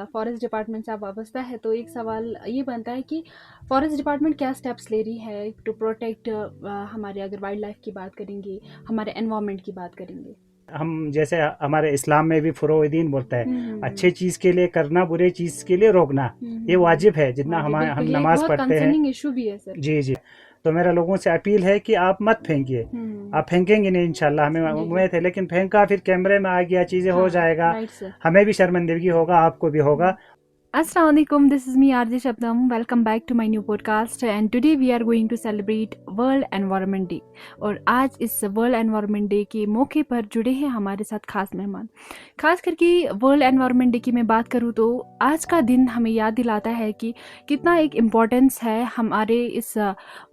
Forest department से आप वाबस्ता है, तो एक सवाल ये बनता है कि फॉरेस्ट डिपार्टमेंट क्या स्टेप्स ले रही है टू प्रोटेक्ट हमारे, अगर वाइल्ड लाइफ की बात करेंगे, हमारे एनवायरनमेंट की बात करेंगे। हम जैसे हमारे इस्लाम में भी फुरोदीन बोलता है, हम्म। अच्छे चीज़ के लिए करना, बुरे चीज़ के लिए रोकना। ये हम्म। वाजिब है, जितना वाजिब, हम बिल्कुल, ये एक नमाज बहुत पढ़ते हैं। कंसर्निंग इशू भी है सर। जी जी। तो मेरा लोगों से अपील है कि आप मत फेंकिए। हम्म। आप फेंकेंगे नहीं इंशाल्लाह, हमें जी जी। उम्मीद है, लेकिन फेंका फिर कैमरे में आ गया, चीज़ें हो हाँ, जाएगा, राइट सर। हमें भी शर्मिंदगी होगा, आपको भी होगा। Assalamu alaikum, this is me RJ Shabnam. Welcome back to my new podcast and today we are going to celebrate World Environment Day। और आज इस वर्ल्ड एनवायरनमेंट डे के मौके पर जुड़े हैं हमारे साथ खास मेहमान। खास करके वर्ल्ड एनवायरनमेंट डे की मैं बात करूँ तो आज का दिन हमें याद दिलाता है कि कितना एक इम्पोर्टेंस है हमारे इस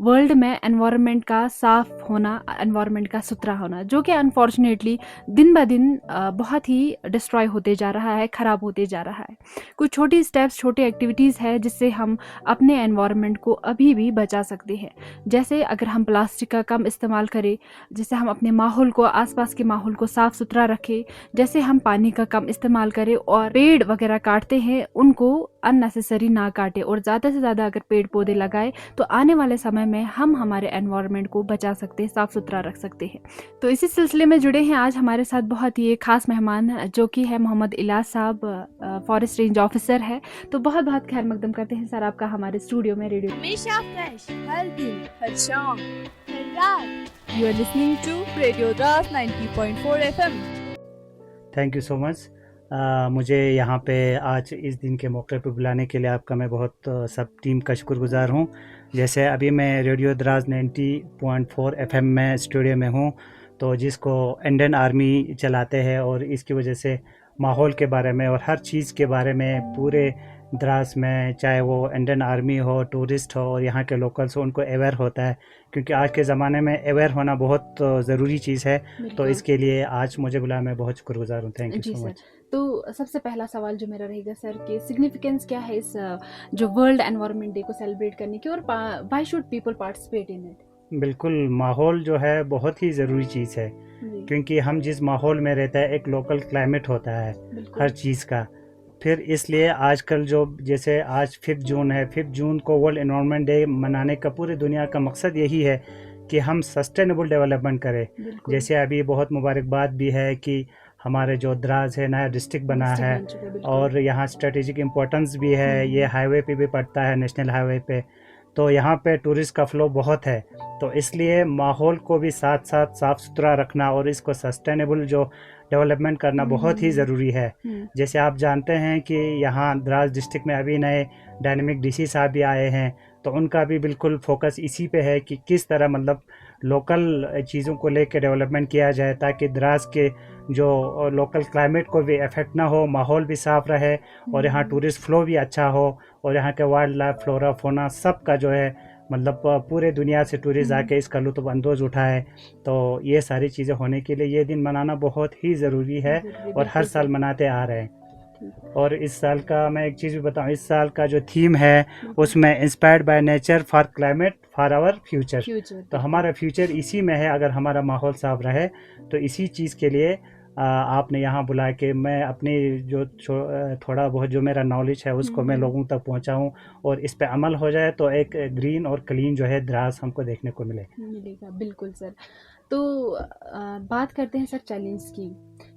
वर्ल्ड में एनवायरनमेंट का साफ होना, एनवायरनमेंट का सुथरा होना, जो कि अनफॉर्चुनेटली दिन ब दिन बहुत ही डिस्ट्रॉय होते जा रहा है, ख़राब होते जा रहा है। कुछ छोटी स्टेप्स, छोटी एक्टिविटीज़ है जिससे हम अपने एनवायरनमेंट को अभी भी बचा सकते हैं। जैसे अगर हम प्लास्टिक का कम इस्तेमाल करें, जैसे हम अपने माहौल को, आसपास के माहौल को साफ़ सुथरा रखें, जैसे हम पानी का कम इस्तेमाल करें और पेड़ वगैरह काटते हैं उनको अननेसेसरी ना काटें, और ज़्यादा से ज़्यादा अगर पेड़ पौधे लगाए तो आने वाले समय में हम हमारे एनवायरनमेंट को बचा सकते हैं, साफ़ सुथरा रख सकते हैं। तो इसी सिलसिले में जुड़े हैं आज हमारे साथ बहुत ही एक खास मेहमान जो कि है मोहम्मद इलाज साहब, फॉरेस्ट रेंज ऑफिसर है। तो बहुत बहुत खैर मकदम करते हैं सर आपका हमारे स्टूडियो में, रेडियो हमेशा फ्रेश, हर दिन, हर शाम, हर रात। You are listening to radio Dras 90.4 FM। Thank you so much. मुझे यहाँ पे आज इस दिन के मौके पे बुलाने के लिए आपका मैं बहुत सब टीम का शुक्रगुजार हूँ। जैसे अभी मैं रेडियो द्रास 90.4 FM में स्टूडियो में हूँ, तो जिसको इंडियन आर्मी चलाते हैं, और इसकी वजह से माहौल के बारे में और हर चीज़ के बारे में पूरे द्रास में, चाहे वो इंडियन आर्मी हो, टूरिस्ट हो और यहाँ के लोकल्स हो, उनको अवेयर होता है, क्योंकि आज के ज़माने में अवेयर होना बहुत ज़रूरी चीज़ है। तो बिल्कुल। इसके लिए आज मुझे बुलाया, मैं बहुत शुक्रगुजार हूँ। थैंक यू जी सो सर। मच। तो सबसे पहला सवाल जो मेरा रहेगा सर कि सिग्निफिकेंस क्या है इस जो वर्ल्ड एनवायरनमेंट डे को सेलिब्रेट करने की, और why should people participate in it. बिल्कुल, माहौल जो है बहुत ही ज़रूरी चीज़ है, जी क्योंकि हम जिस माहौल में रहते हैं, एक लोकल क्लाइमेट होता है बिल्कुल। हर चीज़ का। फिर इसलिए आजकल जो, जैसे आज 5 जून है, 5 जून को वर्ल्ड एनवायरनमेंट डे मनाने का पूरी दुनिया का मकसद यही है कि हम सस्टेनेबल डेवलपमेंट करें। बिल्कुल जैसे अभी बहुत मुबारकबाद भी है कि हमारे जो द्रास है नया डिस्ट्रिक्ट बना डिस्ट्रिक्ट है, बन चुका है, बिल्कुल। और यहाँ स्ट्रेटेजिक इम्पोर्टेंस भी है, ये हाईवे पे भी पड़ता है, नेशनल हाईवे पे, तो यहाँ पे टूरिस्ट का फ्लो बहुत है। तो इसलिए माहौल को भी साथ साथ साफ़ सुथरा रखना और इसको सस्टेनेबल जो डेवलपमेंट करना बहुत ही ज़रूरी है। जैसे आप जानते हैं कि यहाँ द्रास डिस्ट्रिक्ट में अभी नए डायनेमिक डीसी साहब भी आए हैं, तो उनका भी बिल्कुल फोकस इसी पे है कि किस तरह मतलब लोकल चीज़ों को लेकर डेवलपमेंट किया जाए, ताकि द्रास के जो लोकल क्लाइमेट को भी इफ़ेक्ट ना हो, माहौल भी साफ़ रहे, और यहाँ टूरिस्ट फ्लो भी अच्छा हो, और यहाँ के वाइल्ड लाइफ, फ्लोरा, फोना सब का जो है मतलब पूरे दुनिया से टूरिस्ट आके इसका लुत्फ़ अंदोज़ उठाए। तो ये सारी चीज़ें होने के लिए ये दिन मनाना बहुत ही ज़रूरी है, और हर साल मनाते आ रहे हैं। और इस साल का मैं एक चीज़ भी बताऊं, इस साल का जो थीम है उसमें inspired by nature for climate for our future. तो हमारा फ्यूचर इसी में है, अगर हमारा माहौल साफ रहे तो इसी चीज़ के लिए आपने यहाँ बुला के मैं अपनी जो थोड़ा बहुत जो मेरा नॉलेज है उसको मैं लोगों तक पहुँचाऊँ, और इस पे अमल हो जाए तो एक ग्रीन और क्लीन जो है द्रास हमको देखने को मिलेगा। बिल्कुल सर। तो बात करते हैं सर चैलेंज की।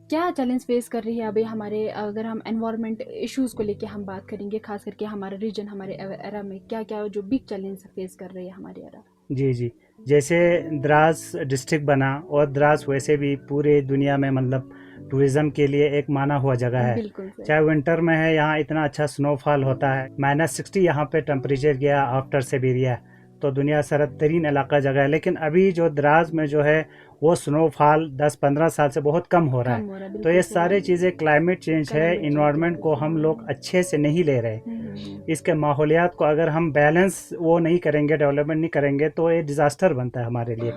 क्या चैलेंज फेस कर रही है अभी हमारे, अगर हम एनवायरनमेंट इश्यूज़ को लेके हम बात करेंगे, खास करके हमारे रीजन, हमारे एरा में क्या क्या जो बिग चैलेंज फेस कर रही है हमारे एरा। जी जी। जैसे द्रास डिस्ट्रिक्ट बना, और द्रास वैसे भी पूरे दुनिया में मतलब टूरिज़्म के लिए एक माना हुआ जगह है। बिल्कुल सर। चाहे विंटर में है, यहाँ इतना अच्छा स्नोफॉल होता है, -60 यहाँ पे टेम्परेचर गया आफ्टर सिबेरिया, तो दुनिया सरद तरीन इलाका जगह है। लेकिन अभी जो द्रास में जो है वो स्नोफॉल 10-15 साल से बहुत कम हो रहा है। तो ये सारी चीज़ें क्लाइमेट चेंज है, इन्वायरमेंट को हम लोग अच्छे से नहीं ले रहे। इसके माहौलियात को अगर हम बैलेंस वो नहीं करेंगे, डेवलपमेंट नहीं करेंगे, तो ये डिज़ास्टर बनता है हमारे लिए।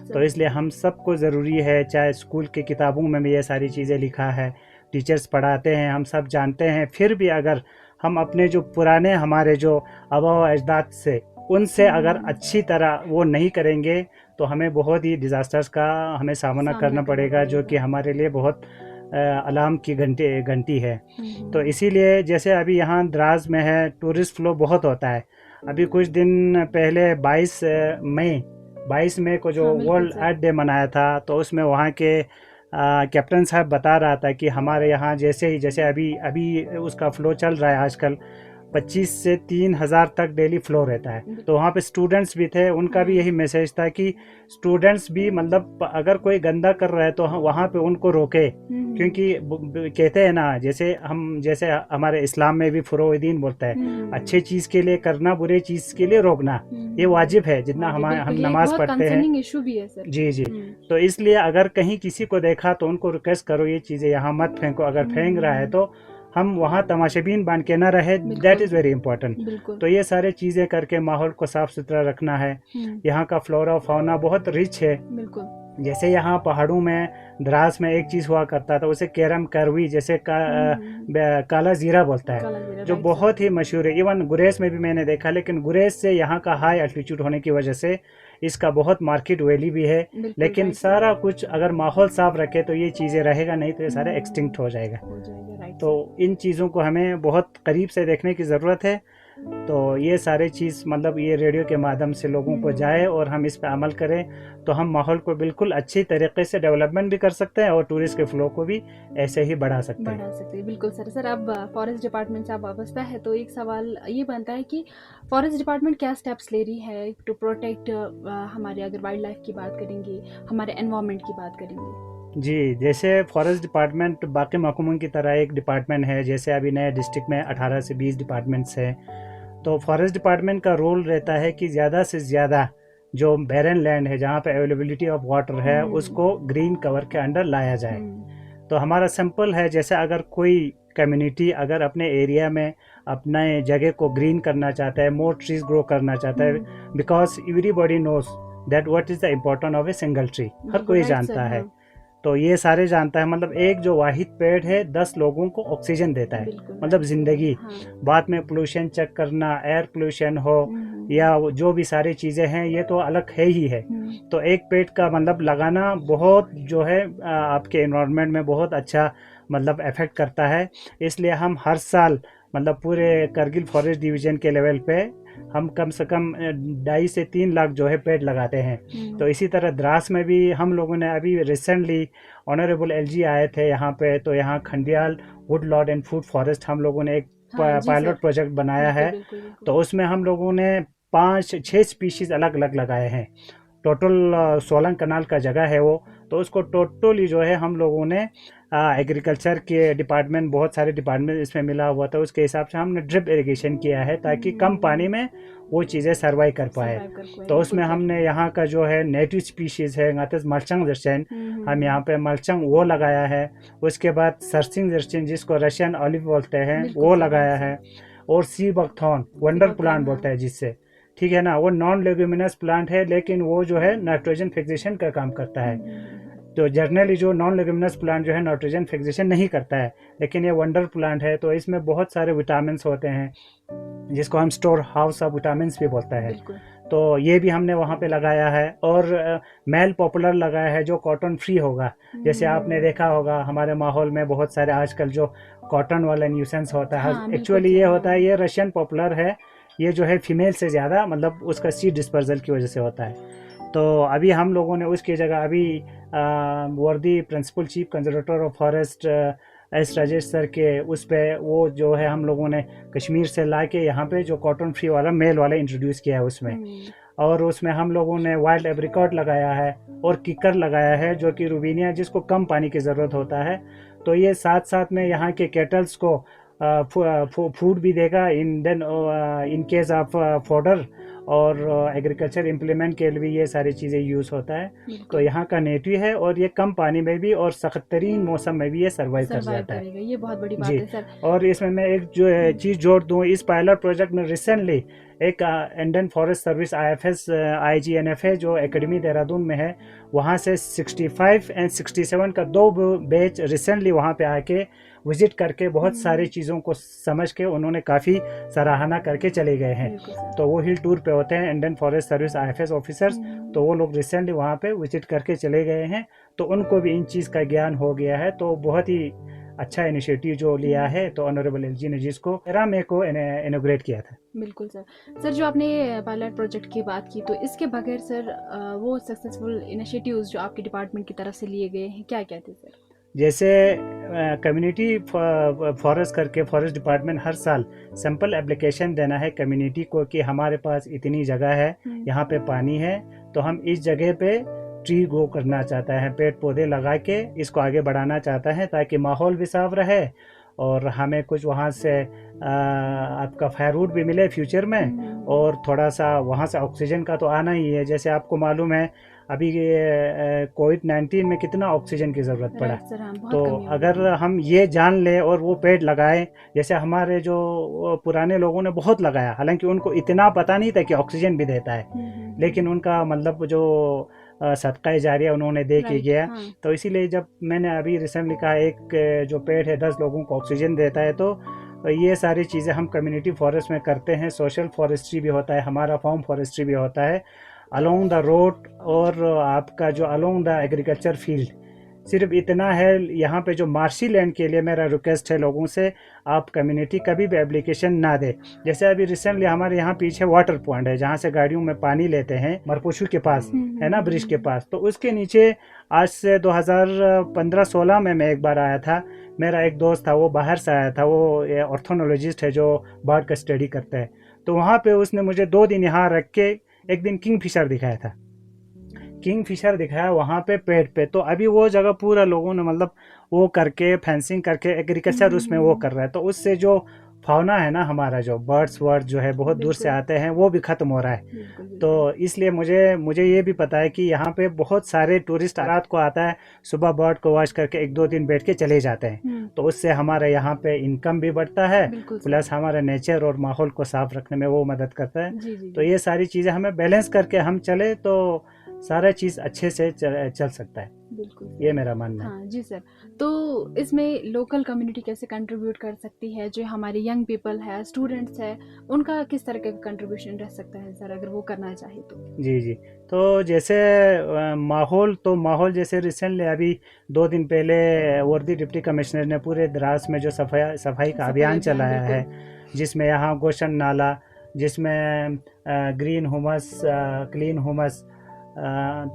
तो इसलिए हम सबको ज़रूरी है, चाहे स्कूल की किताबों में भी ये सारी चीज़ें लिखा है, टीचर्स पढ़ाते हैं, हम सब जानते हैं, फिर भी अगर हम अपने जो पुराने हमारे जो आबा व अजदाद से उनसे अगर अच्छी तरह वो नहीं करेंगे तो हमें बहुत ही डिज़ास्टर्स का हमें सामना करना पड़ेगा, जो कि हमारे लिए बहुत अलार्म की घंटी है। तो इसीलिए जैसे अभी यहाँ द्रास में है, टूरिस्ट फ्लो बहुत होता है। अभी कुछ दिन पहले 22 मई को जो हाँ, बिल्कुल वर्ल्ड सर। अर्थ डे मनाया था, तो उसमें वहाँ के कैप्टन साहब बता रहा था कि हमारे यहाँ जैसे अभी उसका फ्लो चल रहा है आजकल, 25 से 3,000 तक डेली फ्लो रहता है। तो वहाँ पे स्टूडेंट्स भी थे, उनका भी यही मैसेज था कि स्टूडेंट्स भी मतलब अगर कोई गंदा कर रहा है तो वहाँ पे उनको रोके, क्योंकि कहते हैं ना, जैसे हमारे इस्लाम में भी फुरोदीन बोलता है, अच्छे चीज के लिए करना, बुरे चीज के लिए रोकना, ये वाजिब है। जितना हम नमाज पढ़ते हैं, इशू भी है सर। जी। तो इसलिए अगर कहीं किसी को देखा तो उनको रिक्वेस्ट करो ये चीजें यहाँ मत फेंको। अगर फेंक रहा है तो हम वहाँ तमाशाबीन बन के ना रहे, दैट इज़ वेरी इंपॉर्टेंट। तो ये सारे चीज़ें करके माहौल को साफ सुथरा रखना है। यहाँ का फ्लोरा फौना बहुत रिच है। जैसे यहाँ पहाड़ों में द्रास में एक चीज़ हुआ करता था, उसे केरम करवी, जैसे काला जीरा बोलता है, जो बहुत ही मशहूर है। इवन गुरेज में भी मैंने देखा, लेकिन गुरेज से यहाँ का हाई एल्टीट्यूड होने की वजह से इसका बहुत मार्केट वैल्यू भी है। लेकिन सारा कुछ अगर माहौल साफ रखे तो ये चीज़ें रहेगा, नहीं तो ये सारा एक्सटिंक्ट हो जाएगा। तो इन चीज़ों को हमें बहुत करीब से देखने की ज़रूरत है। तो ये सारे चीज़ मतलब ये रेडियो के माध्यम से लोगों को जाए और हम इस पर अमल करें, तो हम माहौल को बिल्कुल अच्छी तरीके से डेवलपमेंट भी कर सकते हैं और टूरिस्ट के फ्लो को भी ऐसे ही बढ़ा सकते हैं। बिल्कुल सर। अब फॉरेस्ट डिपार्टमेंट से आप वाबस्ता है, तो एक सवाल ये बनता है कि फॉरेस्ट डिपार्टमेंट क्या स्टेप्स ले रही है टू प्रोटेक्ट हमारे, अगर वाइल्ड लाइफ की बात करेंगे, हमारे एनवायरनमेंट की बात करेंगे। जी, जैसे फॉरेस्ट डिपार्टमेंट बाकी महकमों की तरह एक डिपार्टमेंट है। जैसे अभी नए डिस्ट्रिक्ट में 18 से 20 डिपार्टमेंट्स हैं, तो फॉरेस्ट डिपार्टमेंट का रोल रहता है कि ज़्यादा से ज़्यादा जो बैरन लैंड है, जहाँ पे अवेलेबिलिटी ऑफ वाटर है, उसको ग्रीन कवर के अंडर लाया जाए। तो हमारा सिंपल है, जैसे अगर कोई कम्युनिटी अगर अपने एरिया में अपने जगह को ग्रीन करना चाहता है, मोर ट्रीज ग्रो करना चाहता है, because everybody knows that what is the importance of a single tree, हर कोई जानता है। तो ये सारे जानता है, मतलब एक जो वाहिद पेड़ है 10 लोगों को ऑक्सीजन देता है, मतलब जिंदगी। बाद में पोल्यूशन चेक करना, एयर पोल्यूशन हो या जो भी सारी चीज़ें हैं, ये तो अलग है ही है। तो एक पेड़ का मतलब लगाना बहुत जो है आपके एनवायरनमेंट में बहुत अच्छा मतलब इफेक्ट करता है। इसलिए हम हर साल मतलब पूरे करगिल फॉरेस्ट डिवीजन के लेवल पे हम कम से कम 2.5 से 3 लाख जो है पेड़ लगाते हैं। तो इसी तरह द्रास में भी हम लोगों ने अभी रिसेंटली ऑनरेबल एलजी आए थे यहाँ पे, तो यहाँ Khandiyal wood lot and food forest हम लोगों ने एक पायलट प्रोजेक्ट बनाया है। तो उसमें हम लोगों ने 5-6 स्पीशीज अलग अलग लगाए हैं। टोटल 16 कनाल का जगह है वो। तो उसको टोटली जो है हम लोगों ने एग्रीकल्चर के डिपार्टमेंट, बहुत सारे डिपार्टमेंट इसमें मिला हुआ था, उसके हिसाब से हमने ड्रिप इरिगेशन किया है ताकि कम पानी में वो चीज़ें सर्वाइव कर पाए। तो उसमें हमने यहाँ का जो है नेटिव स्पीशीज़ है मलचंग जर्सन, हम यहाँ पे मलचंग वो लगाया है। उसके बाद सरसिंग जर्सन, जिसको रशियन ऑलिव बोलते हैं, वो लगाया है। और सी बकथॉन वंडर प्लांट बोलता है जिससे, ठीक है ना, वो नॉन लेग्यूमिनस प्लांट है, लेकिन वो जो है नाइट्रोजन फिक्सेशन का काम करता है। तो जनरली जो नॉन लेग्यूमिनस प्लांट जो है नाइट्रोजन फिक्सेशन नहीं करता है, लेकिन ये वंडर प्लांट है। तो इसमें बहुत सारे विटामिन होते हैं, जिसको हम स्टोर हाउस ऑफ विटामिन भी बोलता है। तो ये भी हमने वहाँ पे लगाया है। और मेल पॉपुलर लगाया है जो कॉटन फ्री होगा। जैसे आपने देखा होगा हमारे माहौल में बहुत सारे आजकल जो कॉटन वाला न्यूसेंस होता है, एक्चुअली ये होता है, ये रशियन पॉपुलर है। ये जो है फीमेल से ज़्यादा मतलब उसका सीड डिस्पर्जल की वजह से होता है। तो अभी हम लोगों ने उसकी जगह अभी वर्दी principal chief conservator of forest S Rajesh sir के उस पे वो जो है हम लोगों ने कश्मीर से ला के यहाँ पे जो कॉटन फ्री वाला मेल वाला इंट्रोड्यूस किया है उसमें। और उसमें हम लोगों ने वाइल्ड एप्रिकॉट लगाया है और किकर लगाया है, जो कि रूबीनिया, जिसको कम पानी की ज़रूरत होता है। तो ये साथ साथ में यहाँ के कैटल्स को फूड भी देगा इन केस ऑफ फॉडर, और एग्रीकल्चर इम्प्लीमेंट के लिए भी ये सारी चीज़ें यूज़ होता है। तो यहाँ का नेटिव है और ये कम पानी में भी और सख्त तरीन मौसम में भी ये सर्वाइव कर जाता है। ये बहुत बड़ी बात है सर। और इसमें मैं एक जो है चीज़ जोड़ दूँ, इस पायलट प्रोजेक्ट में रिसेंटली एक Indian forest service IFS IGNFA जो एकेडमी देहरादून में है, वहाँ से 65 और 67 का 2 बैच रिसेंटली वहाँ पे आके विजिट करके बहुत सारी चीज़ों को समझ के उन्होंने काफ़ी सराहना करके चले गए हैं। तो वो हिल टूर पे होते हैं Indian forest service IFS officers, तो वो लोग रिसेंटली वहाँ पे विजिट करके चले गए हैं। तो उनको भी इन चीज़ का ज्ञान हो गया है। तो बहुत ही अच्छा इनिशिएटिव जो लिया है, तो ऑनरेबल एलजी ने जिसको 13 मई को इनोग्रेट किया था। बिल्कुल सर। सर जो आपने पायलट प्रोजेक्ट की बात की, तो इसके बगैर सर वो सक्सेसफुल इनिशिएटिव्स जो आपके डिपार्टमेंट की तरफ से लिए गए हैं क्या क्या थे सर? जैसे कम्युनिटी फॉरेस्ट करके फॉरेस्ट डिपार्टमेंट हर साल सैंपल एप्लीकेशन देना है कम्युनिटी को कि हमारे पास इतनी जगह है, यहाँ पे पानी है, तो हम इस जगह पे ट्री ग्रो करना चाहता है, पेड़ पौधे लगा के इसको आगे बढ़ाना चाहता है ताकि माहौल भी साफ रहे और हमें कुछ वहाँ से आपका फायरवुड भी मिले फ्यूचर में, और थोड़ा सा वहाँ से ऑक्सीजन का तो आना ही है। जैसे आपको मालूम है अभी कोविड-19 में कितना ऑक्सीजन की ज़रूरत पड़ा, तो अगर हम ये जान ले और वो पेड़ लगाए, जैसे हमारे जो पुराने लोगों ने बहुत लगाया, हालांकि उनको इतना पता नहीं था कि ऑक्सीजन भी देता है, लेकिन उनका मतलब जो सदका जारिया उन्होंने दे के गया। तो इसीलिए जब मैंने अभी रिसेंटली कहा एक जो पेड़ है 10 लोगों को ऑक्सीजन देता है, तो ये सारी चीज़ें हम कम्युनिटी फॉरेस्ट में करते हैं। सोशल फॉरेस्ट्री भी होता है हमारा, फार्म फॉरेस्ट्री भी होता है अलोंग द रोड, और आपका जो अलोंग द एग्रीकल्चर फील्ड। सिर्फ इतना है, यहाँ पे जो मार्शी लैंड के लिए मेरा रिक्वेस्ट है लोगों से, आप कम्युनिटी कभी भी एप्लीकेशन ना दे। जैसे अभी रिसेंटली हमारे यहाँ पीछे वाटर पॉइंट है जहाँ से गाड़ियों में पानी लेते हैं, मरपोशू के पास है ना, ब्रिज के पास, तो उसके नीचे आज से 2015-16 में मैं एक बार आया था। मेरा एक दोस्त था, वो बाहर से आया था, वो ऑर्थोनोलॉजिस्ट है जो बर्ड का स्टडी करता है, तो वहाँ पे उसने मुझे 2 दिन यहाँ रख के एक दिन किंग फिशर दिखाया था, किंग फिशर दिखाया वहाँ पे पेड़ पे। तो अभी वो जगह पूरा लोगों ने मतलब वो करके फेंसिंग करके एग्रीकल्चर उसमें वो कर रहा है, तो उससे जो फाउना है ना, हमारा जो बर्ड्स वर्ड जो है बहुत दूर से आते हैं, वो भी खत्म हो रहा है। तो इसलिए मुझे ये भी पता है कि यहाँ पे बहुत सारे टूरिस्ट रात को आता है, सुबह बर्ड को वॉच करके 1-2 दिन बैठ के चले जाते हैं, तो उससे हमारे यहाँ पे इनकम भी बढ़ता है, प्लस हमारे नेचर और माहौल को साफ रखने में वो मदद करता है। तो ये सारी चीज़ें हमें बैलेंस करके हम चले तो सारा चीज़ अच्छे से चल सकता है। बिल्कुल, ये मेरा मानना है। हाँ जी सर। तो इसमें लोकल कम्युनिटी कैसे कंट्रीब्यूट कर सकती है? जो हमारे यंग पीपल है, स्टूडेंट्स है, उनका किस तरह का कंट्रीब्यूशन रह सकता है सर, अगर वो करना चाहे तो? जी, तो जैसे माहौल जैसे रिसेंटली अभी 2 दिन पहले वर्दी डिप्टी कमिश्नर ने पूरे द्रास में जो सफाई का अभियान चलाया है, जिसमें यहाँ गोशन नाला, जिसमें ग्रीन हुमस, क्लीन हुमस,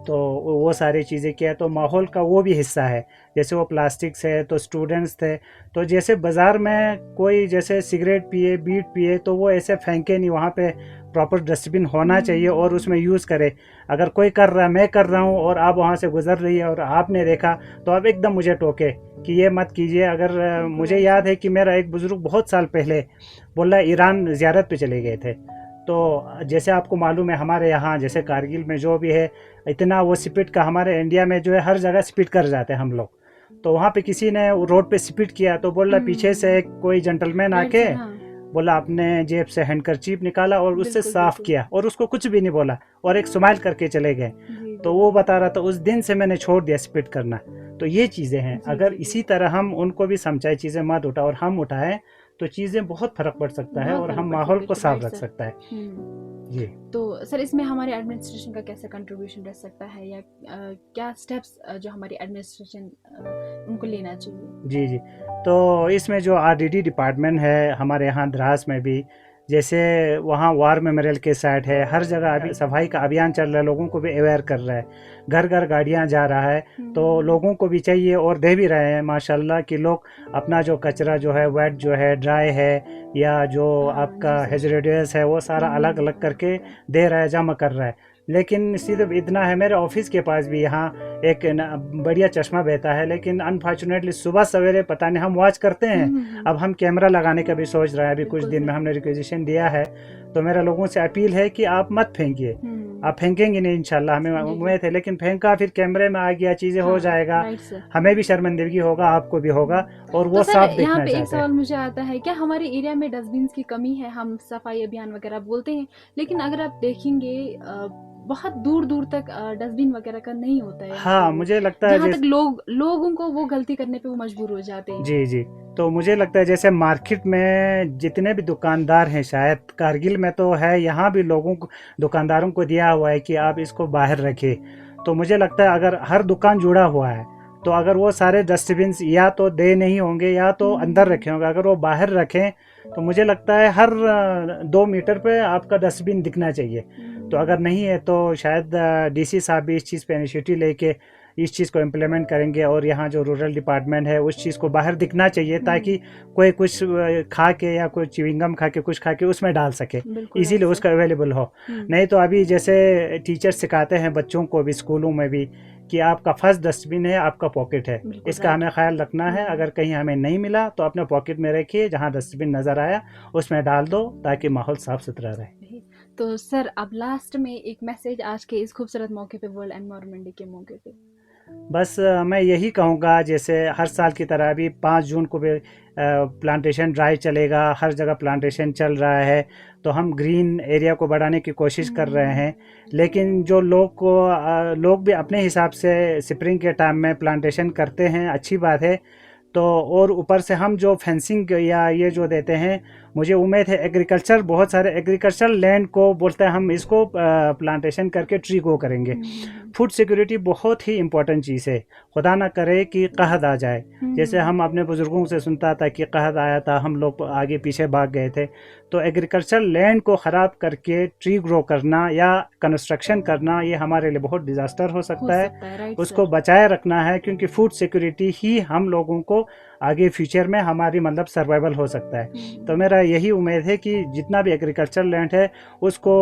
तो वो सारी चीज़ें किया, तो माहौल का वो भी हिस्सा है। जैसे वो प्लास्टिक से, तो स्टूडेंट्स थे, तो जैसे बाज़ार में कोई जैसे सिगरेट पिए, बीट पिए, तो वो ऐसे फेंके नहीं, वहाँ पे प्रॉपर डस्टबिन होना चाहिए और उसमें यूज़ करे। अगर कोई कर रहा है, मैं कर रहा हूँ और आप वहाँ से गुजर रही है और आपने देखा, तो आप एकदम मुझे टोके कि ये मत कीजिए। अगर मुझे याद है कि मेरा एक बुज़ुर्ग बहुत साल पहले बोला ईरान ज़ियारत पे चले गए थे, तो जैसे आपको मालूम है हमारे यहाँ जैसे कारगिल में जो भी है, इतना वो स्पीड का, हमारे इंडिया में जो है हर जगह स्पीड कर जाते हैं हम लोग, तो वहाँ पे किसी ने रोड पे स्पीड किया, तो बोला पीछे से कोई जेंटलमैन आके बोला, अपने जेब से हैंडकरचीफ निकाला और उससे साफ किया और उसको कुछ भी नहीं बोला और एक स्माइल करके चले गए। तो वो बता रहा था उस दिन से मैंने छोड़ दिया स्पीड करना। तो ये चीज़ें हैं, अगर इसी तरह हम उनको भी समझाए चीज़ें मत उठाओ और हम उठाएं, तो चीज़ें बहुत फर्क पड़ सकता है और हम माहौल को साफ रख सकता है। जी, तो सर इसमें हमारे एडमिनिस्ट्रेशन का कैसा कंट्रीब्यूशन रह सकता है, या क्या स्टेप्स जो हमारी एडमिनिस्ट्रेशन उनको लेना चाहिए? जी, तो इसमें जो आरडीडी डिपार्टमेंट है हमारे यहाँ द्रास में भी, जैसे वहाँ वार मेमोरियल के साइड है, हर जगह अभी सफाई का अभियान चल रहा है, लोगों को भी अवेयर कर रहा है, घर घर गाड़ियाँ जा रहा है, तो लोगों को भी चाहिए और दे भी रहे हैं माशाल्लाह कि लोग अपना जो कचरा जो है, वेट जो है, ड्राई है, या जो आपका हेजरेडियस है, वो सारा अलग अलग करके दे रहा है, जमा कर रहा है। लेकिन सिर्फ इतना है, मेरे ऑफिस के पास भी यहाँ एक बढ़िया चश्मा बहता है, लेकिन अनफॉर्चुनेटली सुबह सवेरे पता नहीं, हम वॉच करते हैं, अब हम कैमरा लगाने का भी सोच रहे हैं, अभी कुछ दिन में हमने रिक्वेजिशन दिया है, तो मेरा लोगों से अपील है कि आप मत फेंकिए, आप फेंकेंगे नहीं इंशाल्लाह, हमें उम्मीद है, लेकिन फेंका फिर कैमरे में आ गया, चीज़ें हो जाएगा, हमें भी शर्मिंदगी होगा, आपको भी होगा, और वो साफ देखना चाहते हैं। एक सवाल मुझे आता है, क्या हमारे एरिया में डस्टबिन की कमी है? हम सफाई अभियान वगैरह बोलते हैं, लेकिन अगर आप देखेंगे बहुत दूर दूर तक डस्टबिन वगैरह का नहीं होता है। हाँ, मुझे लगता है जहाँ तक लोगों को वो गलती करने पे वो मजबूर हो जाते हैं। जी, तो मुझे लगता है जैसे मार्केट में जितने भी दुकानदार हैं, शायद कारगिल में तो है, यहाँ भी लोगों को, दुकानदारों को दिया हुआ है कि आप इसको बाहर रखें, तो मुझे लगता है अगर हर दुकान जुड़ा हुआ है तो अगर वो सारे डस्टबिन या तो दे नहीं होंगे या तो अंदर रखे होंगे, अगर वो बाहर रखें तो मुझे लगता है हर 2 मीटर पे आपका डस्टबिन दिखना चाहिए। तो अगर नहीं है तो शायद डीसी साहब भी इस चीज़ पे इनिशिएटिव लेके इस चीज़ को इम्प्लीमेंट करेंगे और यहाँ जो रूरल डिपार्टमेंट है उस चीज़ को बाहर दिखना चाहिए ताकि कोई कुछ खा के या कोई च्युइंगम खा के कुछ खा के उसमें डाल सके, इसीलिए उसका अवेलेबल हो। नहीं तो अभी जैसे टीचर सिखाते हैं बच्चों को भी स्कूलों में भी कि आपका फर्स्ट डस्टबिन है, आपका पॉकेट है, इसका हमें ख्याल रखना है। अगर कहीं हमें नहीं मिला तो अपने पॉकेट में रखिए, जहाँ डस्टबिन नज़र आया उसमें डाल दो ताकि माहौल साफ सुथरा रहे। तो सर अब लास्ट में एक मैसेज आज के इस खूबसूरत मौके पे, वर्ल्ड एनवायरनमेंट डे के मौके पे। बस मैं यही कहूँगा, जैसे हर साल की तरह अभी 5 जून को भी प्लांटेशन ड्राइव चलेगा, हर जगह प्लांटेशन चल रहा है, तो हम ग्रीन एरिया को बढ़ाने की कोशिश कर रहे हैं। लेकिन जो लोग भी अपने हिसाब से स्प्रिंग के टाइम में प्लांटेशन करते हैं, अच्छी बात है। तो और ऊपर से हम जो फेंसिंग या ये जो देते हैं, मुझे उम्मीद है एग्रीकल्चर, बहुत सारे एग्रीकल्चरल लैंड को बोलते हैं हम इसको प्लांटेशन करके ट्री ग्रो करेंगे। फूड सिक्योरिटी बहुत ही इम्पोर्टेंट चीज़ है, खुदा ना करे कि कहत आ जाए। जैसे हम अपने बुज़ुर्गों से सुनता था कि कहत आया था, हम लोग आगे पीछे भाग गए थे। तो एग्रीकल्चरल लैंड को ख़राब करके ट्री ग्रो करना या कंस्ट्रक्शन करना, ये हमारे लिए बहुत डिज़ास्टर हो सकता है। उसको बचाए रखना है, क्योंकि फूड सिक्योरिटी ही हम लोगों को आगे फ्यूचर में हमारी मतलब सर्वाइवल हो सकता है। तो मेरा यही उम्मीद है कि जितना भी एग्रीकल्चर लैंड है उसको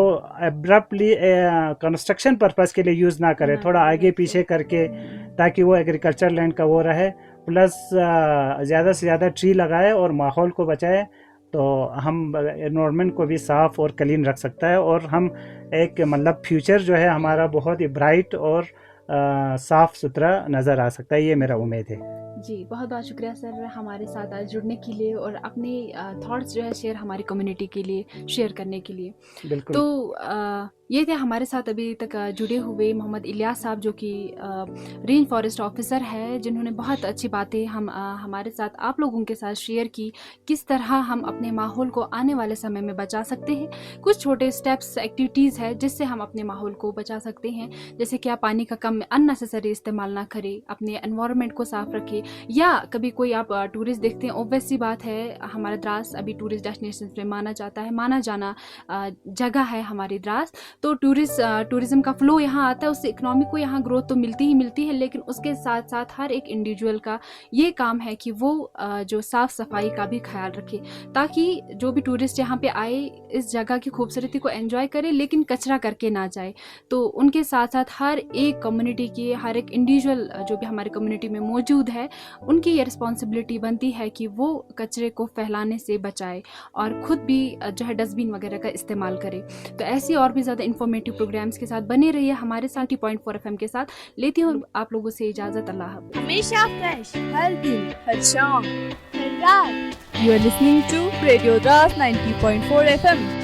एब्रप्टली कंस्ट्रक्शन पर्पस के लिए यूज़ ना करें, थोड़ा आगे पीछे करके, ताकि वो एग्रीकल्चर लैंड का वो रहे। प्लस ज़्यादा से ज़्यादा ट्री लगाए और माहौल को बचाए, तो हम एनवायरनमेंट को भी साफ़ और क्लीन रख सकता है और हम एक मतलब फ्यूचर जो है हमारा बहुत ही ब्राइट और साफ़ सुथरा नज़र आ सकता है। ये मेरा उम्मीद है। जी, बहुत बहुत शुक्रिया सर हमारे साथ आज जुड़ने के लिए और अपने थॉट्स जो है शेयर हमारी कम्युनिटी के लिए शेयर करने के लिए। बिल्कुल। तो ये थे हमारे साथ अभी तक जुड़े हुए मोहम्मद इलियास साहब, जो कि रेंज फॉरेस्ट ऑफिसर है, जिन्होंने बहुत अच्छी बातें हमारे साथ, आप लोगों के साथ शेयर की, किस तरह हम अपने माहौल को आने वाले समय में बचा सकते हैं। कुछ छोटे स्टेप्स, एक्टिविटीज़ है जिससे हम अपने माहौल को बचा सकते हैं, जैसे कि आप पानी का कम अननेसेसरी इस्तेमाल ना करें, अपने एनवायरनमेंट को साफ रखें। या कभी कोई आप टूरिस्ट देखते हैं, ऑब्वियस सी बात है हमारा द्रास अभी टूरिस्ट डेस्टिनेशन में माना जाना जगह है हमारी द्रास। तो टूरिज्म का फ्लो यहाँ आता है, उससे इकोनॉमी को यहाँ ग्रोथ तो मिलती ही मिलती है, लेकिन उसके साथ साथ हर एक इंडिविजुअल का ये काम है कि वो जो साफ़ सफाई का भी ख्याल रखे, ताकि जो भी टूरिस्ट यहाँ पे आए इस जगह की खूबसूरती को एंजॉय करे, लेकिन कचरा करके ना जाए। तो उनके साथ साथ हर एक कम्युनिटी की, हर एक इंडिविजुअल जो भी हमारे कम्युनिटी में मौजूद है, उनकी ये रिस्पॉन्सिबिलिटी बनती है कि वो कचरे को फैलाने से बचाए और ख़ुद भी जो है डस्टबिन वगैरह का इस्तेमाल करे। तो ऐसी और भी ज़्यादा इन्फॉर्मेटिव प्रोग्राम्स के साथ बने रहिए हमारे 90.4 FM के साथ। लेती हूँ आप लोगों से इजाज़त। अल्लाह हाफ़िज़। हमेशा फ्रेश, हर दिन, हर शाम, हर रात। You are listening to Radio Ras 90.4 FM.